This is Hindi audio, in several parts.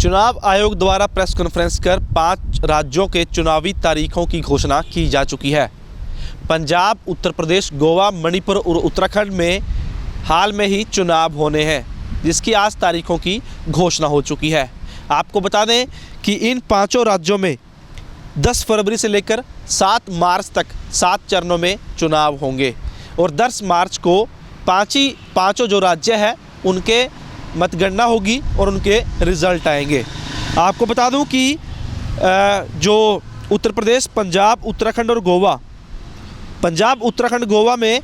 चुनाव आयोग द्वारा प्रेस कॉन्फ्रेंस कर 5 राज्यों के चुनावी तारीखों की घोषणा की जा चुकी है। पंजाब, उत्तर प्रदेश, गोवा, मणिपुर और उत्तराखंड में हाल में ही चुनाव होने हैं, जिसकी आज तारीखों की घोषणा हो चुकी है। आपको बता दें कि इन 5 राज्यों में 10 फरवरी से लेकर 7 मार्च तक 7 चरणों में चुनाव होंगे और 10 मार्च को पाँचों जो राज्य हैं उनके मतगणना होगी और उनके रिज़ल्ट आएंगे। आपको बता दूं कि जो उत्तर प्रदेश, पंजाब, उत्तराखंड और गोवा, पंजाब, उत्तराखंड, गोवा में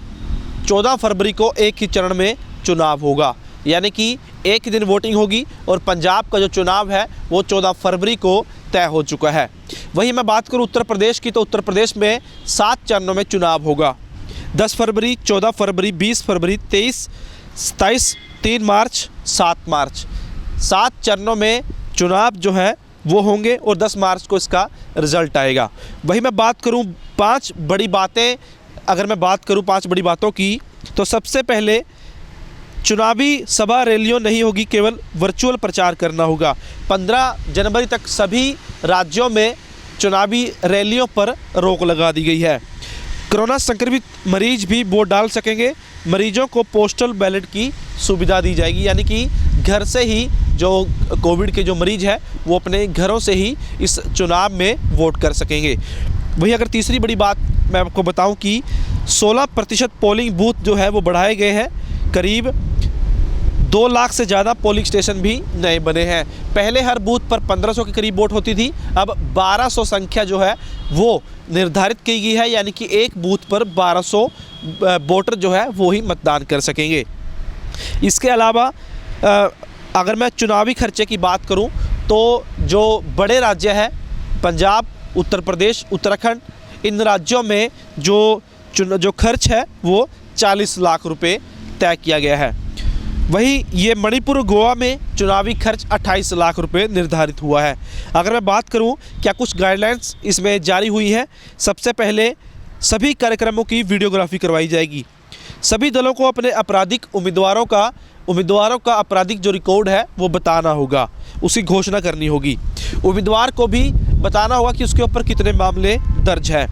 14 फरवरी को एक ही चरण में चुनाव होगा, यानी कि एक ही दिन वोटिंग होगी और पंजाब का जो चुनाव है वो 14 फरवरी को तय हो चुका है। वहीं मैं बात करूं उत्तर प्रदेश की, तो उत्तर प्रदेश में 7 चरणों में चुनाव होगा। 10 फरवरी, 14 फरवरी, 20 फरवरी, 23, 27, 3 मार्च, 7 मार्च, 7 चरणों में चुनाव जो है वो होंगे और 10 मार्च को इसका रिज़ल्ट आएगा। वही मैं बात करूं 5 बड़ी बातें, अगर मैं बात करूं 5 बड़ी बातों की, तो सबसे पहले चुनावी सभा रैलियों नहीं होगी, केवल वर्चुअल प्रचार करना होगा। 15 जनवरी तक सभी राज्यों में चुनावी रैलियों पर रोक लगा दी गई है। कोरोना संक्रमित मरीज भी वोट डाल सकेंगे। मरीजों को पोस्टल बैलेट की सुविधा दी जाएगी, यानी कि घर से ही जो कोविड के जो मरीज हैं वो अपने घरों से ही इस चुनाव में वोट कर सकेंगे। वही अगर तीसरी बड़ी बात मैं आपको बताऊं कि 16% पोलिंग बूथ जो है वो बढ़ाए गए हैं। करीब 2 लाख से ज़्यादा पोलिंग स्टेशन भी नए बने हैं। पहले हर बूथ पर 1500 के करीब वोट होती थी, अब 1200 संख्या जो है वो निर्धारित की गई है, यानी कि एक बूथ पर 1200 वोटर जो है वो ही मतदान कर सकेंगे। इसके अलावा अगर मैं चुनावी खर्चे की बात करूं तो जो बड़े राज्य हैं पंजाब, उत्तर प्रदेश, उत्तराखंड, इन राज्यों में जो खर्च है वो 40 लाख रुपए तय किया गया है। वहीं ये मणिपुर, गोवा में चुनावी खर्च 28 लाख रुपए निर्धारित हुआ है। अगर मैं बात करूं क्या कुछ गाइडलाइंस इसमें जारी हुई है, सबसे पहले सभी कार्यक्रमों की वीडियोग्राफी करवाई जाएगी। सभी दलों को अपने आपराधिक उम्मीदवारों का आपराधिक जो रिकॉर्ड है वो बताना होगा, उसकी घोषणा करनी होगी। उम्मीदवार को भी बताना होगा कि उसके ऊपर कितने मामले दर्ज हैं।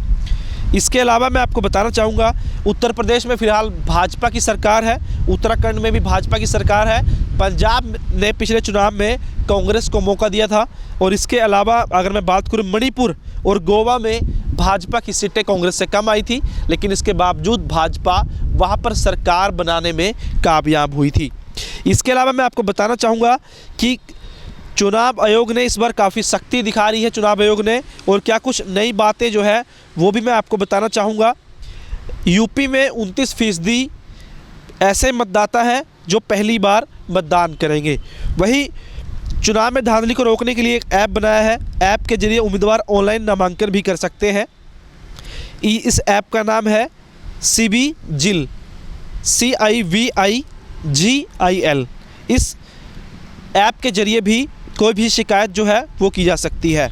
इसके अलावा मैं आपको बताना चाहूँगा उत्तर प्रदेश में फ़िलहाल भाजपा की सरकार है, उत्तराखंड में भी भाजपा की सरकार है, पंजाब ने पिछले चुनाव में कांग्रेस को मौका दिया था, और इसके अलावा अगर मैं बात करूँ मणिपुर और गोवा में भाजपा की सीटें कांग्रेस से कम आई थी, लेकिन इसके बावजूद भाजपा वहाँ पर सरकार बनाने में कामयाब हुई थी। इसके अलावा मैं आपको बताना चाहूँगा कि चुनाव आयोग ने इस बार काफ़ी सख्ती दिखा रही है चुनाव आयोग ने, और क्या कुछ नई बातें जो है वो भी मैं आपको बताना चाहूँगा। यूपी में 29% ऐसे मतदाता हैं जो पहली बार मतदान करेंगे। वही चुनाव में धांधली को रोकने के लिए एक ऐप बनाया है। ऐप के जरिए उम्मीदवार ऑनलाइन नामांकन भी कर सकते हैं। इस ऐप का नाम है CIVIGIL, CIVIGIL। इस ऐप के जरिए भी कोई भी शिकायत जो है वो की जा सकती है।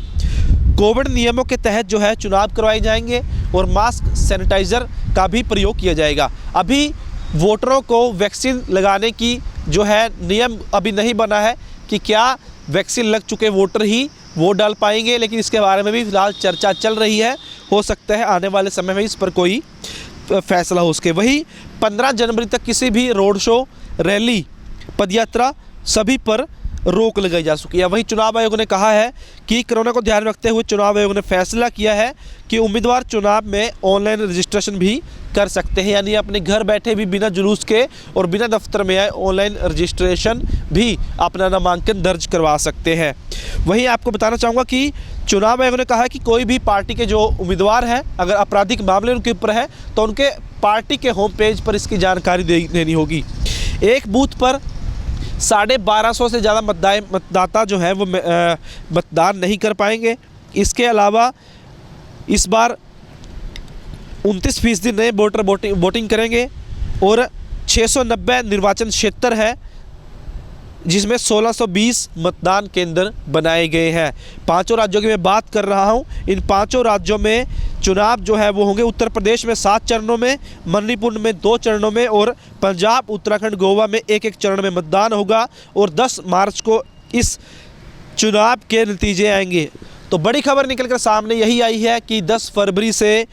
कोविड नियमों के तहत जो है चुनाव करवाए जाएंगे और मास्क, सैनिटाइज़र का भी प्रयोग किया जाएगा। अभी वोटरों को वैक्सीन लगाने की जो है नियम अभी नहीं बना है कि क्या वैक्सीन लग चुके वोटर ही वोट डाल पाएंगे, लेकिन इसके बारे में भी फिलहाल चर्चा चल रही है। हो सकता है आने वाले समय में इस पर कोई फैसला हो सके। वही 15 जनवरी तक किसी भी रोड शो, रैली, पदयात्रा सभी पर रोक लगाई जा चुकी है। वहीं चुनाव आयोग ने कहा है कि कोरोना को ध्यान में रखते हुए चुनाव आयोग ने फैसला किया है कि उम्मीदवार चुनाव में ऑनलाइन रजिस्ट्रेशन भी कर सकते हैं, यानी अपने घर बैठे भी बिना जुलूस के और बिना दफ्तर में आए ऑनलाइन रजिस्ट्रेशन भी अपना नामांकन दर्ज करवा सकते हैं। वहीं आपको बताना चाहूँगा कि चुनाव आयोग ने कहा है कि कोई भी पार्टी के जो उम्मीदवार हैं अगर आपराधिक मामले उनके ऊपर है तो उनके पार्टी के होम पेज पर इसकी जानकारी देनी होगी। एक बूथ पर 1250 से ज़्यादा मतदाता जो है वो मतदान नहीं कर पाएंगे। इसके अलावा इस बार 29% नए वोटर वोटिंग करेंगे और 690 निर्वाचन क्षेत्र है, जिसमें 1620 मतदान केंद्र बनाए गए हैं। 5 राज्यों की मैं बात कर रहा हूं। इन 5 राज्यों में चुनाव जो है वो होंगे उत्तर प्रदेश में 7 चरणों में, मणिपुर में 2 चरणों में और पंजाब, उत्तराखंड, गोवा में 1-1 चरण में मतदान होगा। और 10 मार्च को इस चुनाव के नतीजे आएंगे। तो बड़ी खबर निकलकर सामने यही आई है कि 10 फरवरी से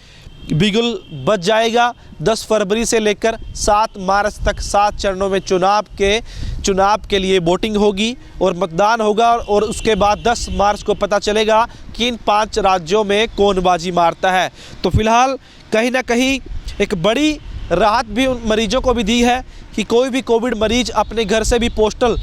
बिगुल बज जाएगा। 10 फरवरी से लेकर 7 मार्च तक 7 चरणों में चुनाव के लिए वोटिंग होगी और मतदान होगा, और उसके बाद 10 मार्च को पता चलेगा कि इन 5 राज्यों में कौन बाजी मारता है। तो फिलहाल कहीं ना कहीं एक बड़ी राहत भी उन मरीजों को भी दी है कि कोई भी कोविड मरीज अपने घर से भी पोस्टल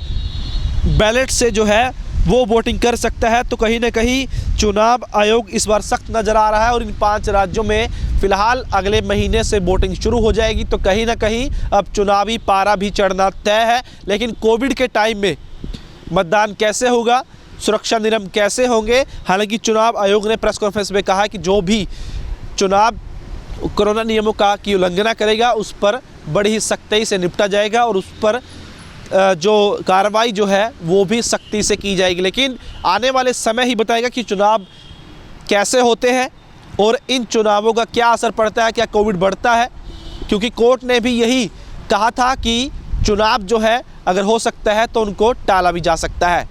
बैलेट से जो है वो वोटिंग कर सकता है। तो कहीं ना कहीं चुनाव आयोग इस बार सख्त नज़र आ रहा है और इन 5 राज्यों में फ़िलहाल अगले महीने से वोटिंग शुरू हो जाएगी। तो कहीं ना कहीं अब चुनावी पारा भी चढ़ना तय है। लेकिन कोविड के टाइम में मतदान कैसे होगा, सुरक्षा नियम कैसे होंगे, हालांकि चुनाव आयोग ने प्रेस कॉन्फ्रेंस में कहा कि जो भी चुनाव कोरोना नियमों का की उल्लंघना करेगा उस पर बड़ी ही सख्ती से निपटा जाएगा और उस पर जो कार्रवाई जो है वो भी सख्ती से की जाएगी। लेकिन आने वाले समय ही बताएगा कि चुनाव कैसे होते हैं और इन चुनावों का क्या असर पड़ता है, क्या कोविड बढ़ता है, क्योंकि कोर्ट ने भी यही कहा था कि चुनाव जो है अगर हो सकता है तो उनको टाला भी जा सकता है।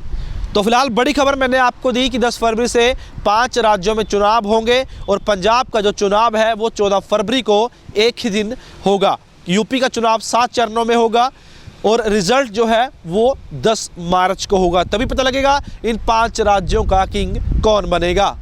तो फिलहाल बड़ी खबर मैंने आपको दी कि 10 फरवरी से 5 राज्यों में चुनाव होंगे और पंजाब का जो चुनाव है वो 14 फरवरी को एक ही दिन होगा। यूपी का चुनाव 7 चरणों में होगा और रिजल्ट जो है वो 10 मार्च को होगा। तभी पता लगेगा इन 5 राज्यों का किंग कौन बनेगा।